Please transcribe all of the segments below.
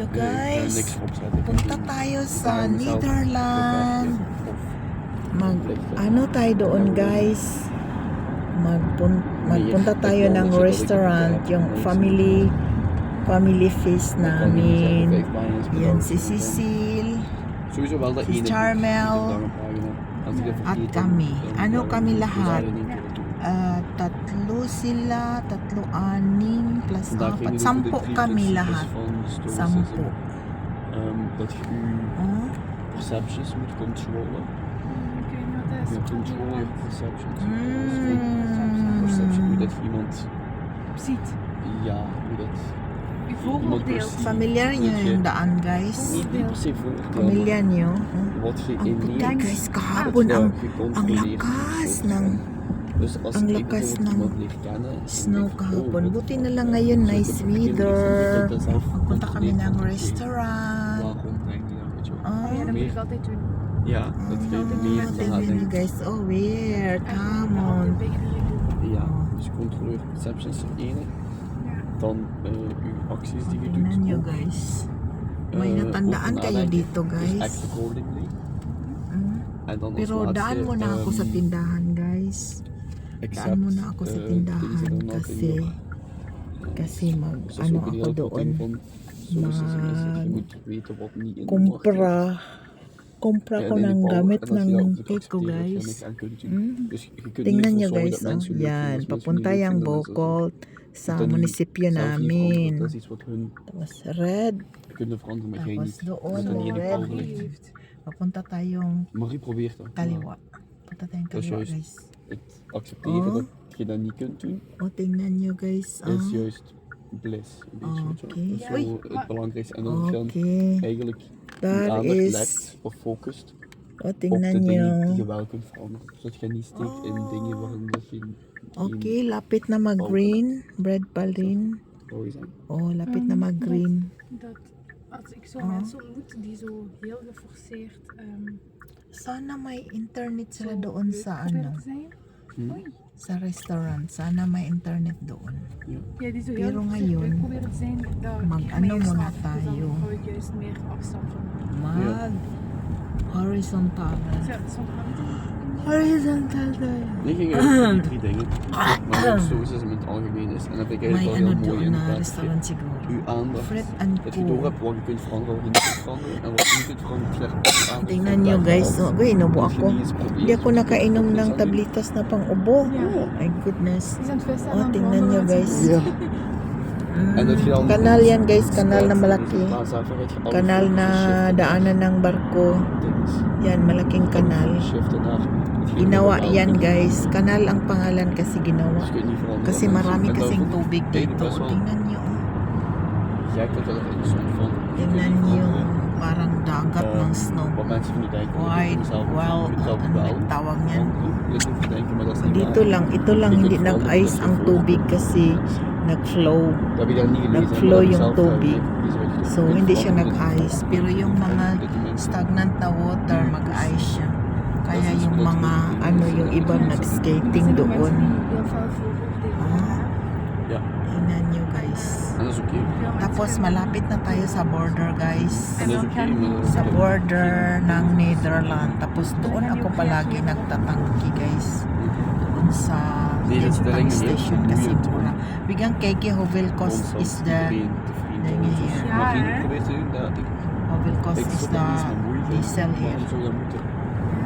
Hello guys, punta tayo sa Netherlands. Ano tayo doon guys? Magpunta tayo ng restaurant, yung family feast namin. Yan si Cecil, si Charmel, at kami. Ano kami lahat? Tatlo sila, tatlo, anim, plus apat. 10 kami lahat. 10. Dat je je perceptions moet controleren. Je controle je perceptions. Perception, hoe dat iemand ziet. Ja, hoe dat Je vooroordeel. Familiar nyo yung daan guys? niet per se vooroordeel, Familiar nyo? wat je Ang puti inneemt, guys, kahapon ang gecontroleerd lakas is. ng Dus als ang ik lakas bijvoorbeeld ng iemand leer kennen, snow dan kahapon. denk ik, Buti na lang ngayon, nice weather. Magpunta kami ng waarom restaurant. breng je dat, weet je wel. Ja, dat moet ik altijd doen. Ja, dat je meer dan gaat Tingnan nyo denken. guys, oh weird, come on. Altijd dingen die je doet. Ja, dus controleer perceptions is er ene. Dan uw acties die je doet. Tingnan nyo ook. guys. May natandaan over kayo nadenken. dito Dus guys. act accordingly. En dan als Pero laatste, daan muna ako sa tindahan guys. accept, Daan muna ako sa things tindahan that are not in your- kasi mag Dus dat is ano ook een ako heel groot doon. ding van social is. Je moet weten wat niet in de markt Kumpra is. ko En ng die gamit bouwen, en als je ng dat ook cake ko accepteert, dat je er guys. niks aan kunt doen. Dus je kunt Tingnan niet nyo ervoor zorgen guys, dat oh, mensen leuk vinden. yan, Als mensen papunta niet leuk yung vinden, dan is dat zo. Bocol Je sa kunt dat niet munisipyo zelf niet veranderen, namin. dat is iets wat hun Tapos red, kunnen veranderen, maar jij tapos niet. doon, Dat niet in de red. power ligt. Papunta tayong Marie probeert dat. kaliwa. Punta tayong Dat is kaliwa juist guys. het accepteren Oh. dat je dat niet kunt doen, O, tingnan nyo guys. is juist bliss. Een beetje, weet je wel. Oké. Dat is Oei. zo het belangrijkste. En als je dan Okay. eigenlijk je Daar aandacht is, legt of focust o op de tingnan dingen die je nyo. wel kunt veranderen. Zodat je niet steekt in dingen waarin dat je Okay, lapit na mag-green. Bread pa rin. zou zijn. Oh, lapit na mag-green. Dat als ik zo Oh. mensen ontmoet die zo heel geforceerd Sana may internet sila zo doon leuk sa proberen ano, te zijn. Hm? Oei. sa restaurant. Sana may internet doon. Ja, die zo Pero heel ngayon, leuk proberen te zijn. Daar mag-ano mij muna snap. Dus tayo. dan hou ik juist meer afstand van. Mag horizontal. Ja, soms kan het. Horizontal tayo. Nee, ging over 3 dingen. Maar zo is het in het algemeen is. En dat vind ik May eigenlijk wel ano heel mooi doon in na dat je restaurant siguro. uw aandacht, Fred and dat je door Co. hebt wat je kunt veranderen, wat je niet kunt veranderen. En wat je niet kunt veranderen, dat je echt aandacht Tingnan voor nyo blijft guys. houden. Oh, guy, inubo Dat je ako. niet eens probeert Hindi ako om te nakainom kijken ng wat er is. tablitas na pang ubo. Ja. My goodness. Die zijn het vesten Oh, tingnan nyo guys. Ja. En dat je dan Kanal yan guys, kanal na in malaki. plaats daarvan dat je alles Kanal na shiften naar daanan ng barko. dinges. Yan, malaking kanal. Shiften naar hetgeen Ginawa wat je wel yan kunt doen. guys. Kanal ang pangalan kasi ginawa. Dus je kunt niet veranderen. Kasi En dat is- marami en dat kasing vond ik tubig eigenlijk dito. best wel Tingnan nyo. gek dat dat er interessant vond. Je kunt Tingnan niet nyo. veranderen. Parang dagat ng snow. Wat mensen van die denken, je Wide, kunt zelf well, je kunt zelf ano wel tawag niyan? veranderen. Je kunt denken, maar dat is niet Dito waar. lang, ito lang Je hindi kunt veranderen, nag-ice dat is ang je tubig voorkeur. kasi nag-flow. Dat heb je daar niet gelezen. Nag-flow maar dat yung heb je zelf tubig. uitgelegd. So, hindi siya nag-ice. Pero yung mga stagnant na water, mag-ice siya. Kaya yung mga, ano, yung iba nag-skating Er zijn doon. mensen die heel veel vooroordelen Ah, hebben. Ja, tingnan nyo guys. en dat is oké. Veel mensen Tapos kunnen- malapit na tayo sa border guys. En dat is oké, maar dat is Sa oké. border ng Netherlands. Tapos doon ako palagi nagtatangki guys. Doon sa Nee, dat is de tank dingen station heel kasi moeilijk. mura. Bigyan keke Hovelkos Constant is the iedereen te vrienden. dingen hier. Ja, Maar hè? vrienden probeert te doen dat ik Hovelkos ik is stop the het niet met moeite. diesel here. Waarom zou je dat moeten?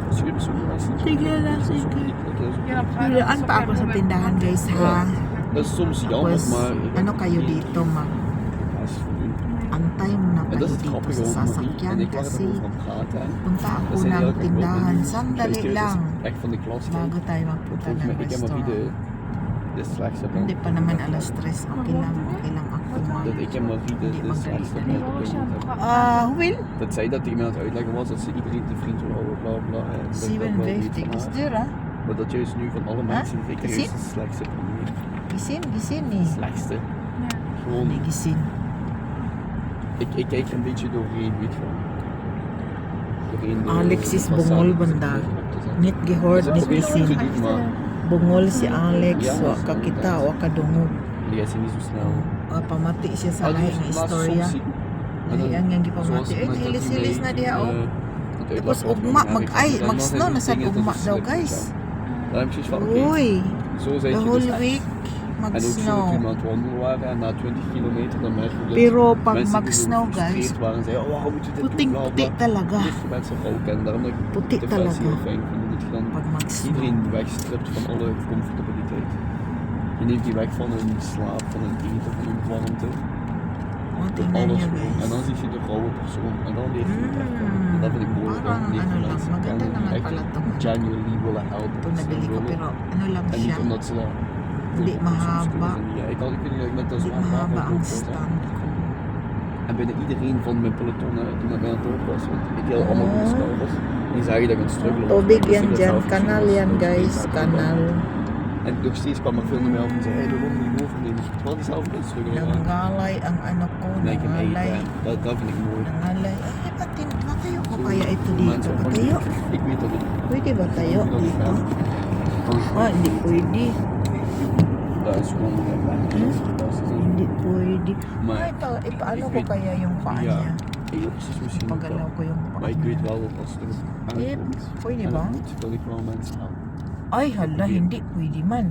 Misschien is het ook wel eens. Sige lang, sige. Ja, dat Hulaan pa ako sa tindahan guys ha. Dat is soms jammer, Tapos maar ano kayo dito mag dat is voor hun. antay mo na En kayo dat is het dito grappige sa over Marie. sasakyan En ik waar het kasi over aan het praten. Hè. punta ako Dat zijn ng eigenlijk ook tindahan. wel Sandali de lang echt van de klas. bago tayo magpunta ng Ik heb Marie restaurant. de slechtste Hindi band. pa naman alas 3. Okay lang ako mag. Dat ik en Marie Hindi de slechtste magaling. band heb. Hoeveel? Dat zij dat tegen mij aan het uitleggen was, dat ze iedereen te vriend wil houden, bla bla. En dat ik dat wel niet 57. van Is haar. duur ha? Maar dat juist nu van alle mensen, ik er Gezien? juist de slechtste probleem. Gisin eh. Slechtste. Ja. Gewoon, Hindi gisin. ik kijk er een beetje doorheen, weet je wel. Doorheen de Alexis façade Bungol om banda. het op te zetten. Nit Dus gihord, ik nit probeer het goed te gisin. doen, maar Bungol si Alex, Ja, wa zo ka kita, inderdaad. wa ka dungog. die is niet zo snel. Pamati siya sa Ah, lahi dus nga laat istorya. soms zien. Ang gipamati. Hilis-hilis na diha oh. Tapos ugma mag-snow na sad ugma daw guys. Dan heb ik zoiets van, oké, Uy, zo the zit je whole dus. week En ook zo dat we mag-snow. aan het wandelen waren en na 20 kilometer dan merk je dat Pero pag mensen die mag-snow zo guys, gefrustreerd waren en zeiden, oh waarom moet je dit doen, bla puting-puti bla. talaga. Heel veel mensen ook kennen, daarom dat ik Puti de fans heel talaga fijn vind, dat je dan pag mag-snow. iedereen wegstript van alle comfortabiliteit. Je neemt die weg van hun slaap, van hun eten, van hun warmte. Oh, Van tingnan alles nyo gewoon. En dan guys. zie je de rauwe persoon en dan leer je het echt kennen. En dat vind ik mooi. Parang Dat leert ano je lang, mensen maganda kennen die naman echt pala tong ano. genuinely willen helpen. Ito nabili ko pero ano lang En siya. niet omdat ze dat Hindi mahaba. Ja, ik had kunnen met dat Hindi zwaar mahaba wapen ang ook wel, hè. stand ko. En bijna iedereen van mijn peloton die met mij aan het lopen was, want ik heel allemaal op spel was, die zagen dat ik aan het struggelen was. Tubig Dus yan ik dat dyan. zelf gezien Kanal was, yan dat ik guys. steeds Kanal. En nog steeds kwam er veel naar mij af en zei, hey, de ronde die overnemen. Terwijl die zelf aan het struggelen waren. Nangalay ang ano ko. Nee, ik heb Nangalay. meegedaan. Dat vind ik mooi. Nangalay. Ay, matayo ko Zo, kaya ito voor dito. mensen van, Matayo. ik weet dat het Pwede ba tayo dat het dito? gaat. Ah, hindi pwede. Dat is gewoon fantastisch. Hindi pwede. Maar Ay, paano ik ko weet- kaya yung paa ja, niya? precies misschien ook Pagalaw wel. ko yung paa Maar ik weet niya. wel dat als het erop aankomt, Pwede en ba? dat moet, dat ik wel mensen help. Ay, hala, hindi pwede man.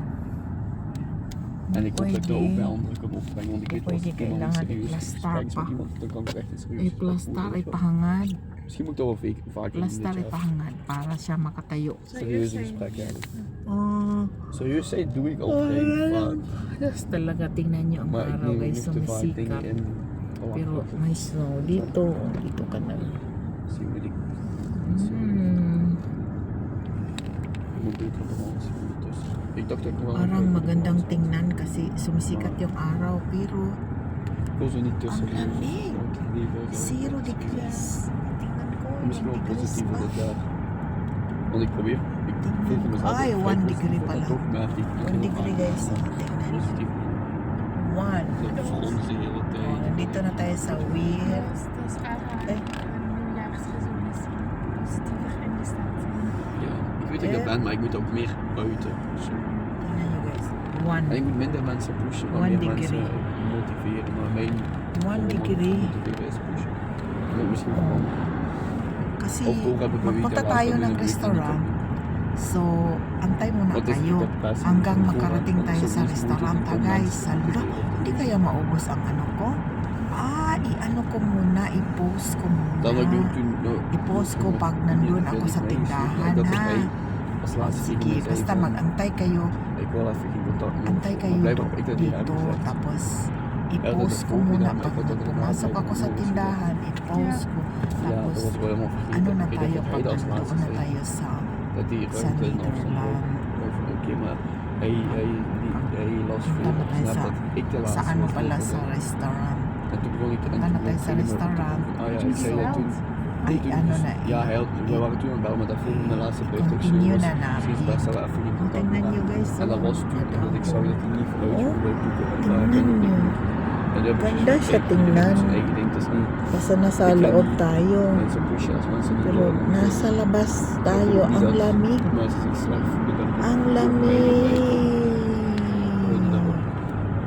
En ik hoop dat ik dat ook Pwede. bij anderen kan opbrengen, want ik weet wel als Pwede, ik iemand een kailangan serieus i-plaster gesprek is pa. met iemand, dan kan ik echt een serieus Ay, gesprek plastar, voeren, ay weet je wel. pahangad. Misschien moet ik dat wel vaker doen Plastar, dit ay jaar. pahangad para siya makatayo. Serieuze gesprekken eigenlijk. Oh, Serieus zijn doe ik altijd vaak, das talaga tingnan nyo ang maar ik araw neem guys, niet te vaak sumisikat. dingen in. Oh, Pero wacht, wacht. may snow dito. Dito ka na. Misschien moet ik Hmm. moet ik op de hand zien. Dus ik dacht dat ik wel Parang magandang tingnan kasi sumisikat yung araw pero Ik wil zo niet tussen. Ang lamig. want ik liever, 0 degrees. Tingnan ko, Misschien wel 1 degrees positief pa. dit jaar. Want ik probeer, ik vind van mezelf Ay, ook 1 vrij degree positief, pala. maar toch merk ik 1 degree guys. Oh, tingnan nyo. positief. 1. Dat volgt de hele Oh, tijd. nandito na tayo sa wheel. Dat is AHA. Eh. Nieuwjaarsresolutie. Positiever ingesteld zijn. Ja, ik weet dat ik dat ben, maar ik moet ook meer buiten. Zo. Tingnan nyo guys. En ik 1. moet minder mensen pushen, maar 1 meer degree. mensen motiveren. Maar mijn 1 degree. motiveren is pushen. Ik moet misschien gewoon Kasi ook door hebben bewezen. magpunta tayo ng restaurant. So, antay muna Wat is tayo het best? hanggang makarating tayo sa restaurant ha guys. Hala, hindi kaya maubos ang ano ko? I-ano ko muna, i-post ko Dan muna. ik nu toen. I-post ko pag nandun ako sa tindahan Dat is ha. hij als laatste Sige, tegen me zei basta van, mag-antay kayo. ik wil even geen contact meer. Antay kayo Maar blijkbaar heb ik dat niet dito. hebben gezegd. Tapos, dat i-post heb ko ik ook muna gedaan, maar pag ik had dat pumasok inderdaad ako sa gepost. tindahan. I-post ko. Ja, dat Tapos, was wel helemaal vergeten. ano na Ik tayo dacht dat hij pag dat als laatste nandoon na zei. tayo sa Dat die sa ruimte en afstand Nederland. over. Oké, maar hij las Punta voor na tayo snap sa, dat ik de sa laatste ano was. pala Dat sa ik- restaurant. En toen begon ik en Punta na toen tayo sa begon ik restaurant. Ah ja, ik zei dat toen. Ay, toen ano dus- na Ja, eh. hij had, we waren toen aan het bellen, maar dat viel in de laatste bericht ook zo. Continue Dus na natin. misschien is het best dat we even geen Oh, contact tingnan meer nyo hebben. guys. En dat was toen, omdat ik zag dat hij niet vooruit Oh, wilde boeken. En tingnan daar ben ik nyo. niet. En dat heb ik Ganda dus siya gekeken, iedereen tingnan. doet zijn eigen ding, het is niet Basta nasa Ik vind loob tayo. mensen pushen als mensen niet Pero willen. nasa labas tayo. Niet Ang dat lamig. Mensen zich slecht voelen. Dan Ang houden lamig. daarop.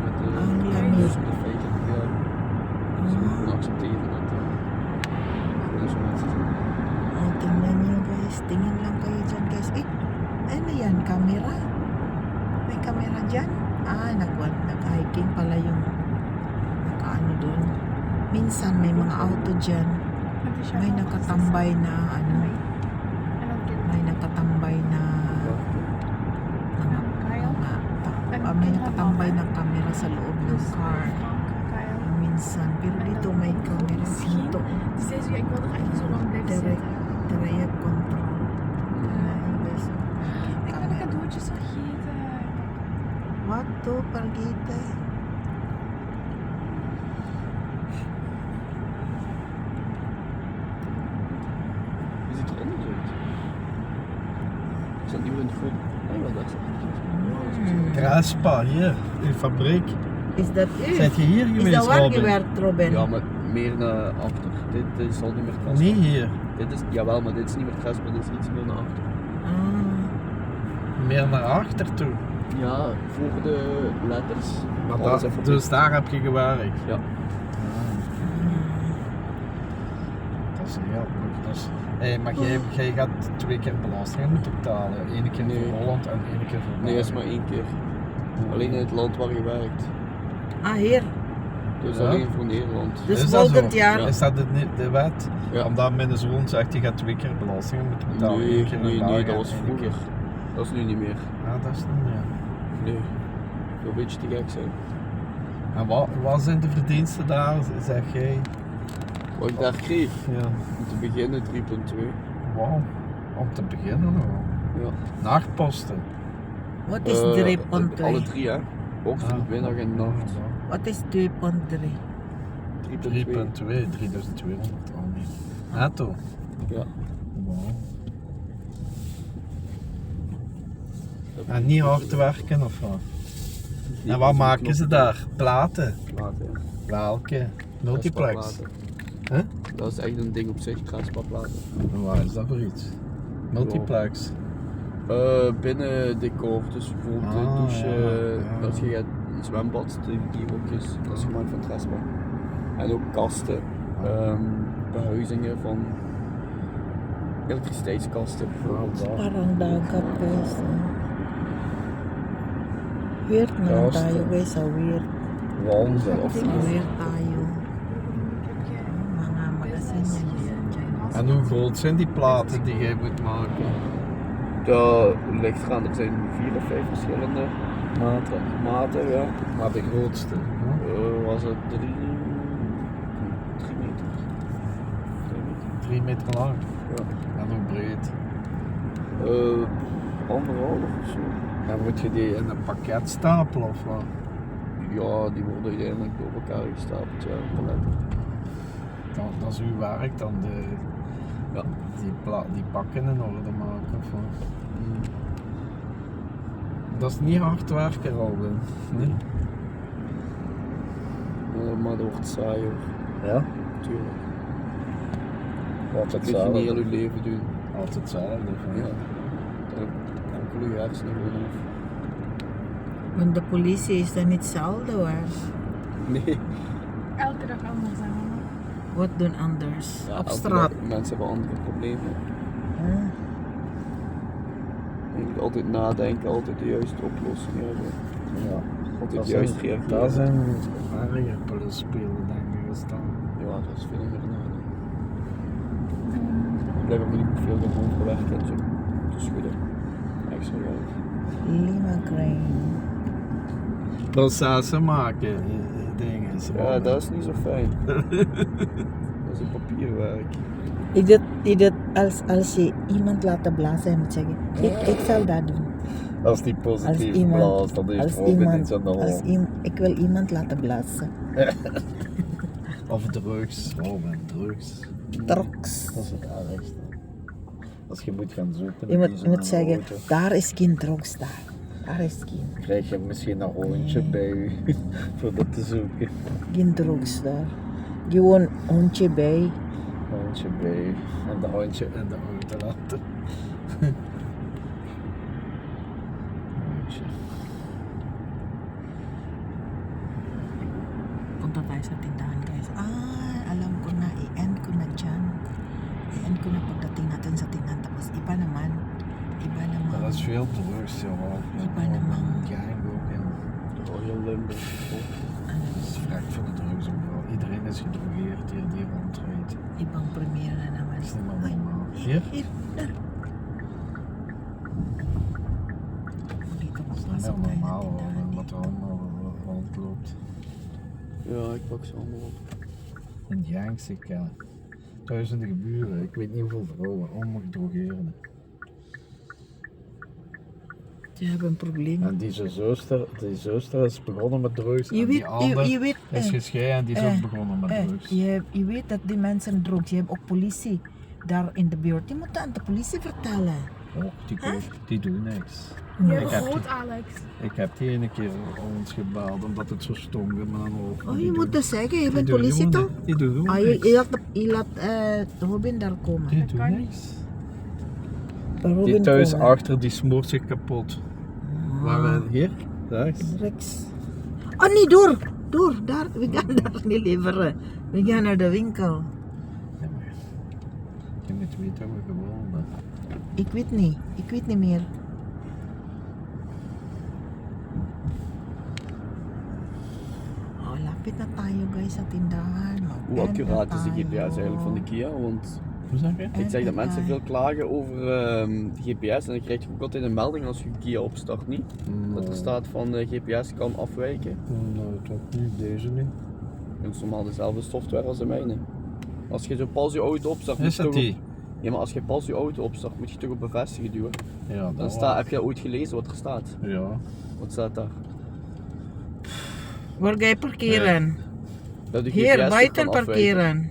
Met Ang de lamig. dus de feiten, ja. Ze moeten accepteren dat gewoon zo mensen zijn. Oh, tingnan nyo guys. Tingin lang kayo dyan guys. Eh, ano yan? Camera? May camera dyan? Nag-hiking pala yung nakaano dun. Minsan may mga auto dyan. May nakatambay na ano. May nakatambay na may nakatambay na camera sa loob ng car. Minsan. Pero dito may camera dito. Steeds weer, ik wil er echt niet zo lang blijven Direct, zitten. direct control. Guys. Ik ga de cadeautjes vergeten. Wat to, Pargita? Je ziet er anders uit. Is dat niet meer in de foto? Nee, wat dat is. Kruispa, hier, in de fabriek. Is dat Zet je hier Is geweest, dat waar Robin? gewerkt, Robin? Ja, maar meer naar achter. Dit is al niet meer kraspa. Niet hier, Dit is, jawel, maar dit is niet meer kraspa, dit is iets meer naar achter. Ah. meer naar achter toe. Ja, voor de letters. Maar Alles dat, even dus daar heb je gewerkt. Ja. is niet grappig. Dus, maar jij gaat 2 keer belastingen moeten betalen. 1 keer Nee. voor Holland en 1 keer voor Nee, dat is België. maar 1 keer. Alleen in het land waar je werkt. Ah, hier. Dus Ja. alleen voor Nederland. Dus Is dat volgend zo? jaar. Is dat de wet? Ja. Omdat mijn zoon zegt, je gaat 2 keer belastingen moeten betalen. Nee, 1 keer in nee, België dat en was 1 vroeger. keer. Dat is nu niet meer. Ja, dat is niet meer. Nee. Dat zou een beetje te gek zijn. En wat zijn de verdiensten daar, zeg jij? Wat ik daar kreeg, Ja. om te beginnen 3,2. Wauw, om te beginnen nog. Ja. Nachtposten. Wat is Alle 3.2? 3 hè. Ochtend, middag en nacht. Wat is 2.3? 3,2. 3.2, 3200 al niet. Netto. Ja. Wow. En niet hard werken of wat? En wat maken ze daar? Platen? Platen, ja. Welke? Multiplex? Kruispaplaten. Huh? Dat is echt een ding op zich, kruispaplaten. En wat is dat voor iets? Multiplex? Binnen decor, dus bijvoorbeeld de Ah, douche, ja. als je gaat een zwembad, die hokjes, dat is gemaakt van Trespa. En ook kasten, behuizingen van elektriciteitskasten bijvoorbeeld. Parang dagat guys. Weird na lang Kasten. tayo guys, weird. Walzen of Weird tayo. Mga magasin yan. En hoe groot zijn die platen die jij moet maken? Dat ligt eraan, er zijn 4 of 5 verschillende maten, ja. Maar de grootste? Huh? Was het 3 meter? 3 meter lang. Ja. En hoe breed? 1,5 of zo. Dan moet je die in een pakket stapelen of wat? Ja, die worden uiteindelijk door elkaar gestapeld, ja, paletten. Dat is uw werk dan, Ja. die pakken in orde maken of wat? Dat is niet hard werken, Robin. Nee? Maar dat wordt saai hoor, Ja? natuurlijk. Altijd Dat kun je niet heel je leven doen. Altijd hetzelfde. Ja. Dan kronkelen je hersenen gewoon af. Want de politie is dan niet hetzelfde hoor. Nee. Elke dag anders zijn we. Wat doen anders? Ja, Op elke straat. dag- Mensen hebben andere problemen. Huh? Je moet altijd nadenken, altijd de juiste oplossing hebben. Ja. Altijd juist reageren. Dat zijn erger spelen denk ik als dan. Ja, dat is veel meer nadenken. Blijkbaar moet ik ook veel gaan overwerken en zo. Dat is goed hè. Extra werk. Lima grain. Processen maken, dingen. Ja, dat is niet zo fijn. Dat is een papierwerk. Ik dat als je iemand laat blazen en moet zeggen, ik zal dat doen. Als die Als positief iemand, blaast, dan is als er ook iets iemand, aan de als hand. ik wil iemand laten blazen. Of drugs. Oh, met drugs. Drugs. Dat is het ergste. Als je moet gaan zoeken. Je moet zeggen, daar is geen drugs daar. Daar is geen. Krijg je misschien een hondje bij u voor dat te zoeken. Geen drugs daar. Gewoon hondje bij. Hondje bij u. En de hondje in de auto laten. Hondje. Punta tayo sa tindahan guys. Alam ko na, i-end ko na dyan. I-end ko na pagdating natin sa tindahan. Tapos iba naman. Dat is veel drugs, joh. Iba namang. Gang ook, ja. Oh, heel Limburg. Dat is vrij voor de drugs overal. Iedereen is gedrogeerd hier die rondrijdt. Ibang premiere na naman. Dat is niet meer Ay, normaal. Hier? Daar. Dito Dat is pasok niet tayo meer ng normaal tindahan. wat er allemaal rondloopt. Ja, ik pak ze allemaal op. In gangs, ik ken duizenden buren. Ik weet niet hoeveel vrouwen allemaal gedrogeerden. Je hebt een probleem. En die zuster is begonnen met drugs. Je en die weet, andere je weet, is gescheiden en die is ook begonnen met drugs. je weet dat die mensen drugs. Je hebt ook politie daar in de buurt. Je moet dat aan de politie vertellen. Oh, die doen niks. Je Ik hebt heb rood, die- Alex. Ik heb die ene keer ons gebeld omdat het zo stonk in mijn hoofd. Oh, je moet dat zeggen. Je Die bent doen politie gewoon toch? niks. Die doen gewoon Ah, niks. je laat Robin daar komen. Die Dat doen kan niks. Robin Die thuis komen. achter die smoort zich kapot. Waar we hier? Rechts. Rex. Oh nee, door, daar. We gaan daar niet leveren. We gaan naar de winkel. Ja, maar In het weet hebben we gewonnen. Ik weet niet meer. Oh, lapit na tayo guys sa tindahan. Hoe accuraat is de GPS eigenlijk van de Kia? Want Hoe zeg je? ik zeg dat mensen veel klagen over de GPS en dan krijg je ook altijd een melding als je Kia opstart, niet? Dat er staat van de GPS kan afwijken. Nou, toch niet. Deze niet. Dat is normaal dezelfde software als de mijne. Als je zo pas je auto opstart, moet Is je dat toch die? op... Ja, maar als je pas je auto opstart, moet je toch op bevestigen duwen. Ja, Dan dat staat, heb je ooit gelezen wat er staat? Ja. Wat staat daar? Waar ga je parkeren? Dat de Hier, GPS buiten kan afwijken. parkeren.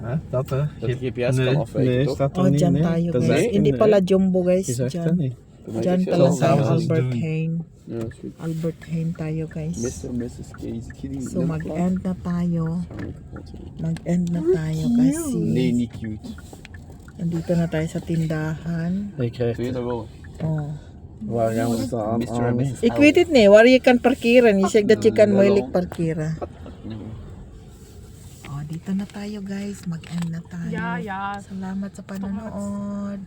Hè? Dat hè? Dat de GPS kan afwijken, nee, toch? staat er Oh, niet. dyan Nee. tayo Dat is guys. echt Hindi in, pala Jumbo Je guys. zegt dat Dyan. niet. Voor mij Dyan is het pala zelfs tayo anders. Albert doen. Heijn. Ja, dat is goed. Albert Heijn tayo guys. Mr. en Mrs. Case. Ik zie die So nummerplaat. mag-end na tayo. Gaan we kapot zijn. Mag-end na tayo kasi. Nee, niet cute. Nandito na tayo sa tindahan. Je krijgt. Doe je dat wel? Oh. Waar gaan we staan? Mr. en Mrs. Ik weet het niet, waar je kan parkeren. Je zegt dat je kan Lolo. moeilijk parkeren. Nee. Oh, dito na tayo guys. Mag-end na tayo. Ja, ja. Salamat sa panonood.